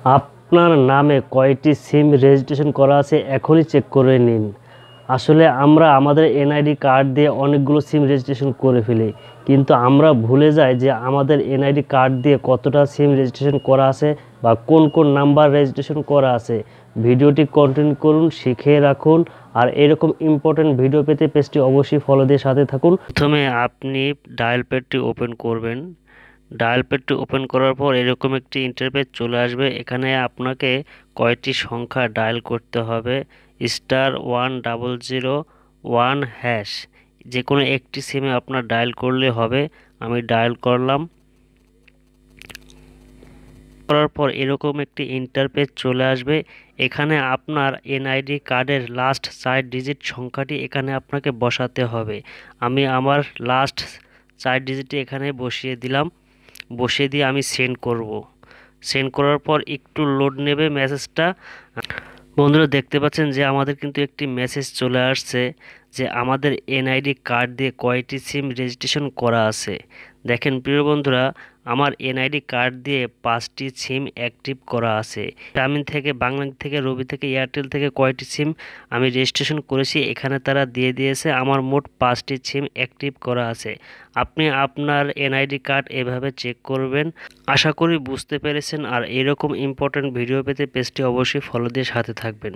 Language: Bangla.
আপনার নামে কয়টি সিম রেজিস্ট্রেশন করা আছে এখনই চেক করে নিন। আসলে আমরা আমাদের এনআইডি কার্ড দিয়ে অনেকগুলো সিম রেজিস্ট্রেশন করে ফেলি, কিন্তু আমরা ভুলে যাই যে আমাদের এনআইডি কার্ড দিয়ে কতটা সিম রেজিস্ট্রেশন করা আছে বা কোন কোন নাম্বার রেজিস্ট্রেশন করা আছে। ভিডিওটি কন্টিনিউ করুন, শিখে রাখুন। আর এরকম ইম্পর্টেন্ট ভিডিও পেতে পেজটি অবশ্যই ফলো দিয়ে সাথে থাকুন। প্রথমে আপনি ডায়াল প্যাডটি ওপেন করবেন। ডায়াল প্যাডটি ওপেন করার পর এরকম একটি ইন্টারফেস চলে আসবে। এখানে আপনাকে কয়টি সংখ্যা ডায়াল করতে হবে, *1001#, যে কোনো একটি সিমে আপনার ডায়াল করলে হবে। আমি ডায়াল করলাম। করার পর এরকম একটি ইন্টারফেস চলে আসবে। এখানে আপনার এনআইডি কার্ডের লাস্ট 4 ডিজিট সংখ্যাটি এখানে আপনাকে বসাতে হবে। আমি আমার লাস্ট 4 ডিজিটটি এখানে বসিয়ে দিলাম। বসিয়ে দিয়ে আমি সেন্ড করব। সেন্ড করার পর একটু লোড নেবে মেসেজটা। বন্ধুরা দেখতে পাচ্ছেন যে আমাদের কিন্তু একটি মেসেজ চলে আসছে যে আমাদের এনআইডি কার্ড দিয়ে কয়টি সিম রেজিস্ট্রেশন করা আছে। দেখেন প্রিয় বন্ধুরা, আমার এনআইডি কার্ড দিয়ে 5টি সিম অ্যাক্টিভ করা আছে। গ্রামীণ থেকে, বাংলালিংক থেকে, রবি থেকে, এয়ারটেল থেকে কয়টি সিম আমি রেজিস্ট্রেশন করেছি এখানে তারা দিয়ে দিয়েছে। আমার মোট 5টি সিম অ্যাক্টিভ করা আছে। আপনি আপনার এনআইডি কার্ড এভাবে চেক করবেন। আশা করি বুঝতে পেরেছেন। আর এরকম ইম্পর্ট্যান্ট ভিডিও পেতে পেজটি অবশ্যই ফলো দিয়ে সাথে থাকবেন।